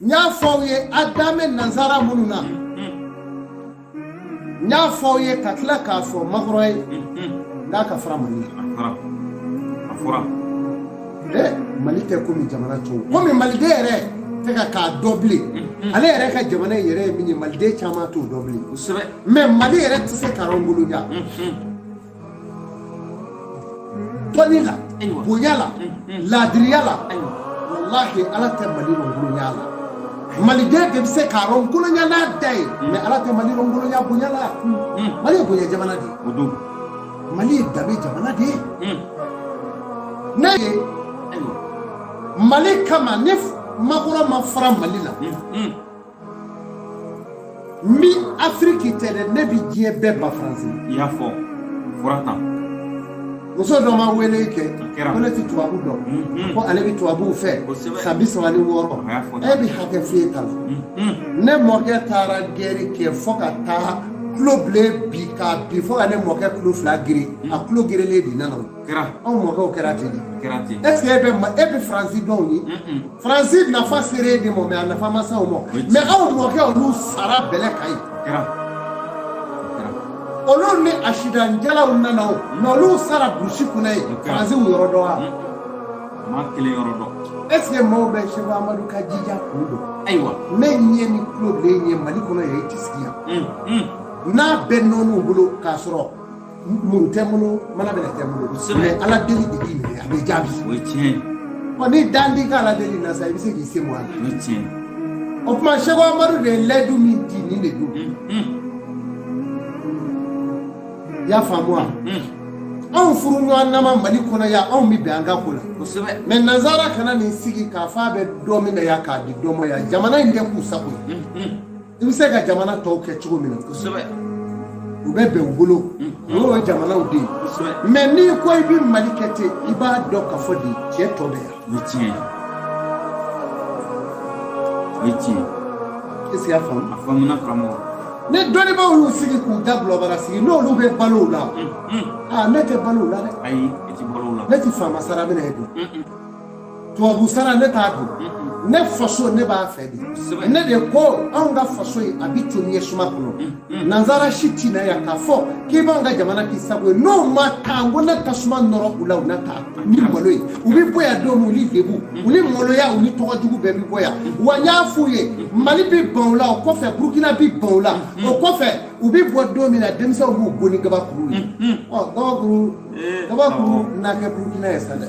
nya fawye adame nazara mununa nya fawye katla ka fo magroy ndaka framani afura malite ko mi jamana to ko mi malde yere teka ka doble ale yere ka jamana yere mi malde chama to doble mais mali yere tse karongulu nya tonila boyala ladriyala wallahi ala ta mali rongulu nya mali de se karongulu nya na dai mais ala ta mali rongulu nya boyala mali boya jamana di odu mali dabe jamana di naye mali kama nif magura ma fara mali la mi afriki tele ne bi die be ba france ya fo furata muso do ma wele ke ko ne ti tuabu do ko ale bi tuabu fe sabi sawani woro e bi hake fieta ne mo ke tara geri ke foka ta globle bi ka bi foka ne mo ke klo flagri a klo gerele di nana kera on mo ko kerati est-ce que e be france do ni france na fa sere di mo me na fa masa o mo mais on mo ke onu sara bele kai kera olu ni ashida njala unana no lu sara bushi kunai france u yorodo ha ma kile yorodo est-ce que mo be sheba amadu ka jija kudo aiwa me nye ni club le nye mali kono ye tiskia na benonu bulo kasoro muntemuno mana bele temuno mais ala deli de dine abe jabi we tien oni dandi ka ala deli na sa bise ki se mo ala we tien o kuma sheba amadu de ledu mi di ni le do ya famwa on furu no nama mali kono ya on mi be anga kula mais nazara kana ni sigi ka fa be do mi na ya ka di do mo ya jamana inde ku sako ibise ga jamana to ke chugo mi na ube be ngolo o jamana udi mais ni ko bi mali kete iba do ka fodi ke to be witi esi ya fam afamuna kramo ne doni ba wu sigi ku dablo bara sigi no lu be balo la ne te balo la ai eti balo la ne ti fama sara be na edo to abu sara ne ta do ne faso ne ba fedi ne de ko an ga faso yi abito ni esuma kuno nanzara shiti na ya kafo ki ba nga jamana ki sabo no ma tango na tasuma noro ula una ta ni moloyi ubi boya do mu li debu uli moloya uli to jugu be bi boya wanya fuye mali bi bon la ko fe burkina bi bon la o ko fe ubi bo do mi na demsa mu boni gaba kuru gaba kuru na ke burkina esada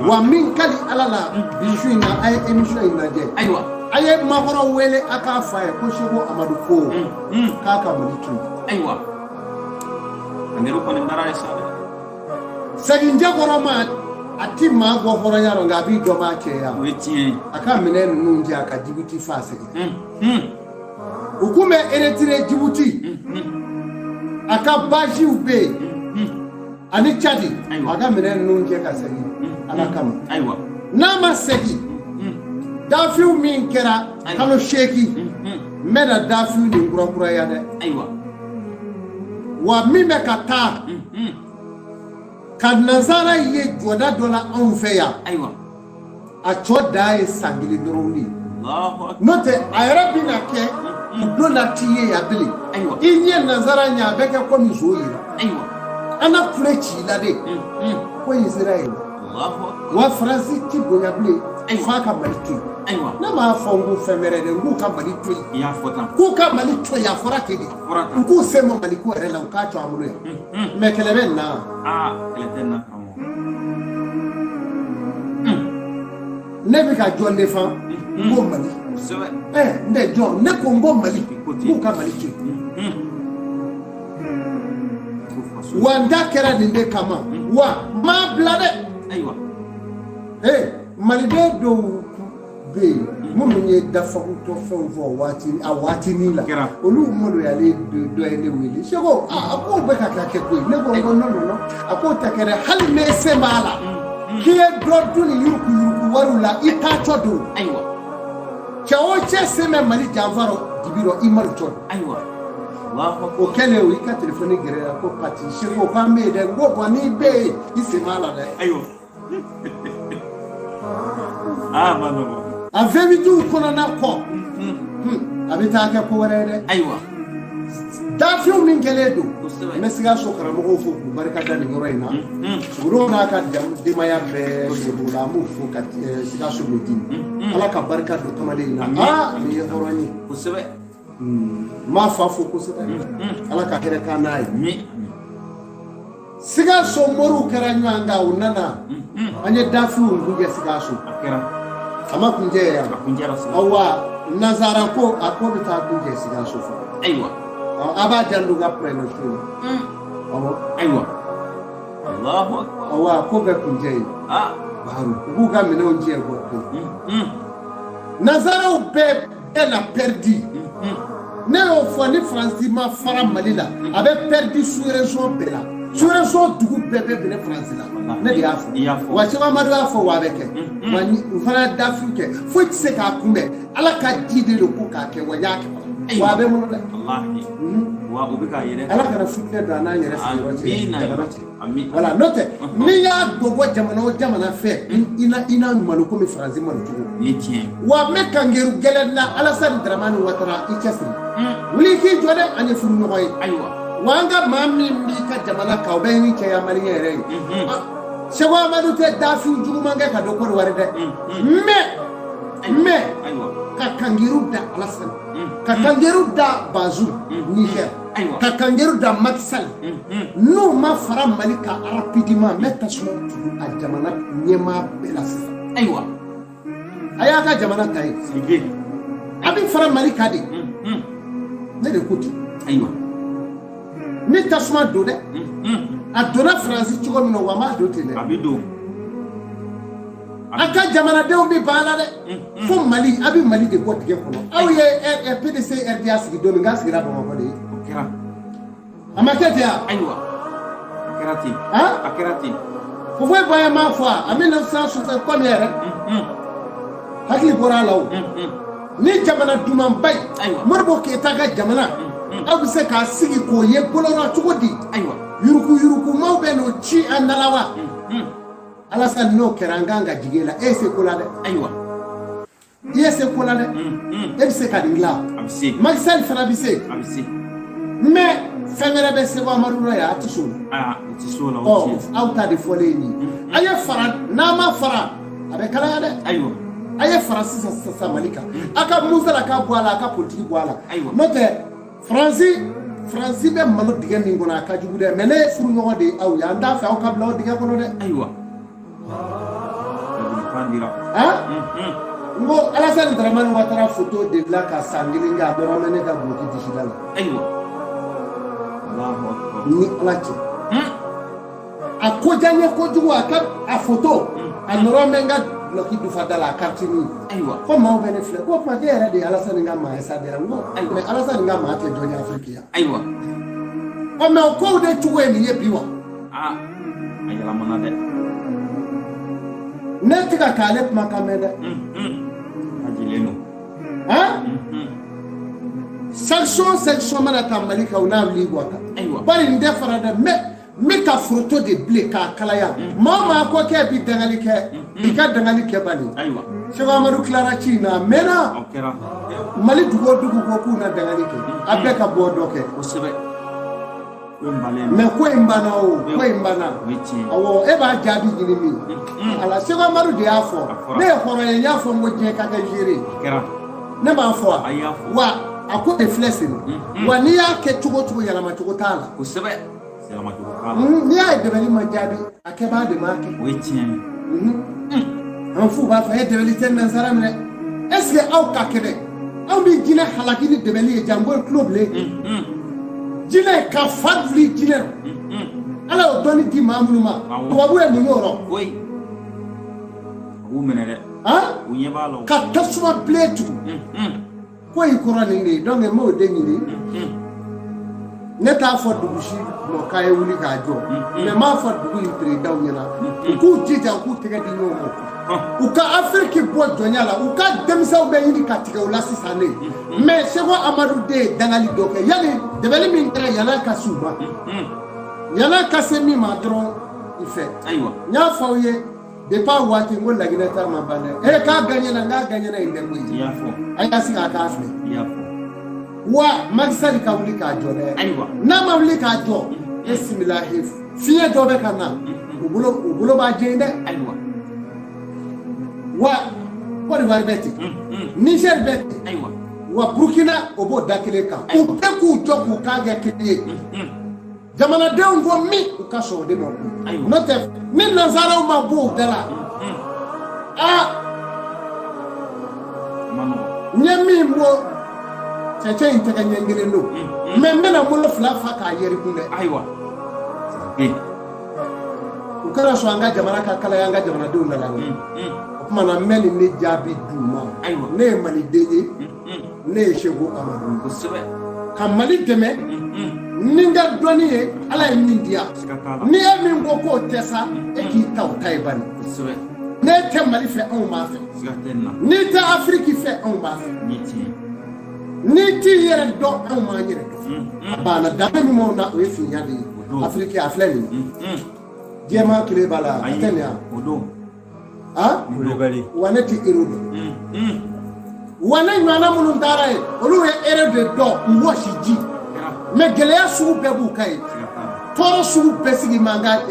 wa min kali alala bishu na ay emission inaje aywa aye magoro wele aka fa e ko shego amadu ko kaka mulitu aywa ngero ko ndara esale saginje goro ma ati ma go horo yaro ngabi do ma ke ya wetie aka minen nunje aka Djibouti fase ukume eretire Djibouti aka baji ube ani chadi aga minen nunje ka segi ala kam aywa nama segi dafiu min kera kalo sheki mena dafiu ni ngura ya de aywa wa mime kata kan nazara ye joda dola on feya aywa a choda e sangili doroni Allahu akbar note ayrabina ke dola tiye ya bili aywa inye nazara nya beke ko mi zoyira aywa ana kurechi la de ko Israel Allahu akbar wa France ti boya bile fa ka maliki aywa na ma fongo femere de ngu ka maliki ya fota ku ka maliki ya forate de ku sema maliki ere la ka cho amulu me kelebe na kelebe na kamo ne bi ka jonde fa ngo mali ne jo ne ko ngo mali ku ka maliki wanda kera ninde kama wa ma blade aywa malide do be mumunye dafa to fo wati ni la olu modo ya le do ene wili sego ako be ka ke ko ne go no ako takere hal me se mala kiye do duni yuku warula ita chodo aywa chawo che se me mali javaro dibiro imaru chodo aywa o kele o ka telefoni gere ko pati shego ka me de go boni be isi mala de ayo mano a 28 kɔnɔna kɔ a bɛ taa kɛ ko wɛrɛ dɛ ayiwa dafiw min kɛlen don n bɛ Sikaso karamɔgɔw fo k'u barika da nin yɔrɔ in na Sogoro n'a ka denbaya bɛɛ sɔrɔ la an b'u fo ka Sikaso bɛ di Ala ka barika don kamalen in na nin ye hɔrɔn ye kosɛbɛ n m'a fa fo kosɛbɛ Ala ka hɛrɛ k'an n'a ye Sikaso moriw kɛra ɲɔgɔn kan u nana an ye dafiw kun kɛ Sikaso a ma kunjɛ yan awa Nazara ko a ko bɛ taa kun kɛ Sikaso fɔ ayiwa a b'a janto ka kuma in na ayiwa Allahu akbar awa ko bɛ kunjɛ ye baharu u b'u ka minɛnw jɛ bɔ Nazaraw bɛɛ la perdi ne y'o fɔ ni Faransi ma fara Mali la a bɛ perdi sous-région bɛɛ la sous-région dugu bɛɛ bɛ bɛn Faransi la ne de y'a fɔ wa Seko Amadu y'a fɔ wa a bɛ kɛ wa u fana dafiw kɛ foyi tɛ se k'a kunbɛn Ala ka ji de don ko k'a kɛ wa n y'a kɛ wa a bɛ mun dɛ wa u bɛ k'a yɛrɛ Ala kana fitinɛ don an n'an yɛrɛ sigiyɔrɔ cɛ voilà n'o tɛ Amin. n'i y'a dɔbɔ jamana o jamana fɛ i n'a malo komi Faransi malo cogo wa n bɛ kangeru gɛlɛn na Alassane Dramane Ouattara i cɛsiri wuli k'i jɔ dɛ an ye furu ɲɔgɔn ye ayiwa wa an ka maa min b'i ka jamana kan o bɛ ni cɛya maliyɛn yɛrɛ ye Seko Amadu tɛ dafiw juguman kɛ ka don Côte d'Ivoire dɛ mais ka kangeru da Alassane ka kangeru da Bazoum Niger ka kangeru da Macky Sall n'u ma fara Mali kan rapidement n bɛ tasuma tugu a jamana ɲɛmaa bɛɛ la sisan ayiwa a y'a ka jamana ta ye a bɛ fara Mali kan de ne de ko ten ayiwa ni tasuma don dɛ a donna Faransi cogo min na wa m'a don ten dɛ a bɛ don a ka jamanadenw bɛ ban a la dɛ fo Mali a bɛ Mali de bɔ dingɛ kɔnɔ aw ye PDC RDA sigi don min k'a sigira Bamakɔ de ye a ma kɛ ten wa ayiwa a kɛra ten a kɛra ten Fofoy Boye m'a fɔ a 1960 comme yɛrɛ hakili bɔra a la o ni jamana dumanba ye Modibo Keyita ka jamana aw bɛ se k'a sigi k'o ye bolora cogo di yuruku-yurukumaw bɛ n'o ci an da la wa Alassane n'o kɛra an kan ka jigin la e se ko la dɛ ayiwa i ye se ko la dɛ e bɛ se ka nin dilan Macky Sall fana bɛ se mais fɛn wɛrɛ bɛ Seko Amadu la yan a tɛ s'o la aw ta de fɔlen ye a ye fara n'a ma fara a bɛ kalaya dɛ ayiwa a ye fara sisan Mali kan a ka Musala ka bɔ a la a ka politique bɔ a la n'o tɛ Faransi bɛ malo dingɛ min kɔnɔ a ka jugu dɛ mais ne ye furu ɲɔgɔn de ye aw ye an t'a fɛ aw ka bila o dingɛ kɔnɔ dɛ ayiwa n ko Alassane Dramane Ouattara photo delila ka san kelen kɛ a bɛɛ ma mɛn ne ka guloki disida la ayiwa ni Ala cɛ a ko diya n ye kojugu a photo a nɔrɔ mɛ n ka guloki dufada la a kartini ko maaw bɛ ne filɛ ko kuma k'e yɛrɛ de ye Alassane ka maa ye sa dɛ n ko mais Alassane ka maa tɛ dɔn ni Afiriki yan ayiwa mais o kow de cogo ye nin ye bi wa a yɛlɛmana dɛ ne tɛ ka k'ale kumakan mɛn dɛ sanction mana ta Mali kan u n'a wuli bɔ kan bari n tɛ fara dɛ n bɛ ka foto de bilen k'a kalaya maa o maa ko k'e bi dangali kɛ i ka dangali kɛ bani Seko Amadu tilara ci in na a mɛnna Mali dugu o dugu ko k'u na dangali kɛ a bɛɛ ka bɔ dɔ kɛ mais ko in banna o ko in banna awɔ e b'a jaabi ɲini min ala Seko Amadu de y'a fɔ ne ye hɔrɔn ye n y'a fɔ n ko diɲɛ ka kɛ géré ne b'a fɔ wa a ko de filɛ sen wa n'i y'a kɛ cogo cogo yɛlɛma cogo t'a la n'i y'a ye dɛbɛli ma jaabi a kɛbaa de m'a kɛ an fu b'a fɔ e dɛbɛli tɛ nansara minɛ est-ce que aw ka kɛnɛ aw bɛ jinɛ halaki ni dɛbɛli ye jango ye tulo bilen jinɛ ka fa fili jinɛ Ala y'o dɔnni di maa minnu ma tubabu ye mun y'o rɔ ka tasuma bilen tugu ko in kɔrɔ nin de ye donc n m'o de ɲini ne t'a fɔ dugu si mɔgɔ k'a ye wuli k'a jɔ mais n b'a fɔ dugu in présidents ɲɛna u k'u jija u k'u tɛgɛ di ɲɔgɔn ma u ka Afiriki bɔ jɔnya la u ka denmisɛnw bɛ ɲini ka tigɛ u la sisan ne mais Seko Amadu de ye dangali dɔ kɛ yanni dɛbɛli min kɛra yan'a ka s'u ma yan'a ka se min ma dɔrɔn i fɛ n y'a fɔ aw ye de pas waati ngol la gina ta ma bane e ka gagné na inde ko yi ya fo ay asika ka afle ya fo wa magsali ka wuli ka jode aywa na ma wuli ka jo bismillah fiye do be kana ubulo ba jende aywa wa ko di war beti Niger beti aywa wa Burkina obo dakile ka o te ku jo ku ka ga kidi jamana de ngo mi u ka so de mo no te min nazara ma bu dala mano nyami mo cheche inteka nyengele no membe na mulo flafa ka yeri kunde aywa ukara so anga jamana ka kala yanga jamana de undala kuma na meli ne jabi duma ne mali deje ne shego amadu ko sebe kamali deme ninga doni ye ala mindia ni emi ngoko tesa e ki taw taibani sebe ne te mali fe on ma fe ni ta afrique fe on ma fe ni ti yere do on ma yere do bana dame mi mo na o fi nyade afrique afleni jema kile bala tenya odo bali wanati irudo wana nyana munu ndara e olu ye ere de do woshi ji me geleya su bebu kai toro su besigi manga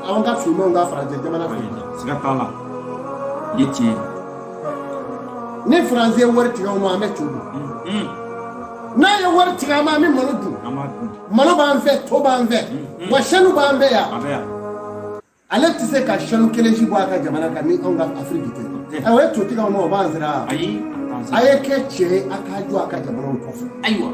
awanga fi monga franje jamana fi sigatala yeti ni franje worti o mo ame chudu na ye worti ga ma mi moludu malo ba nfe to ba nfe wa shanu ba nfe ya ale ti se ka shanu keleji bo aka jamana ka ni onga afrique te e we to ti ga mo ba nzira aye ke che aka ju aka jamana ko aywa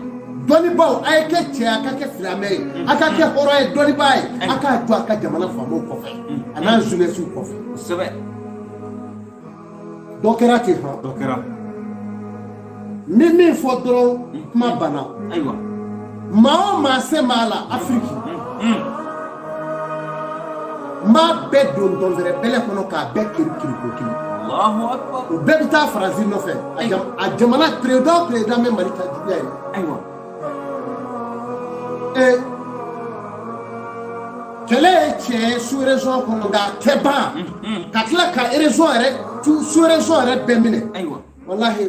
doni baw ay ke che aka ke flame aka ke horo e doni bay aka ju aka jamana famo ko fa ana jeunesse ko fa sebe dokera ti ha dokera mimi fodro ma bana aywa ma se mala afrique ma be don zere bele kono ka be kiri ko kiri Allahu akbar o be bita frazi no fe a jamana président me malika jubiya aywa kele che sous région kono ga keba ka tla ka région re sous région re be mine aywa wallahi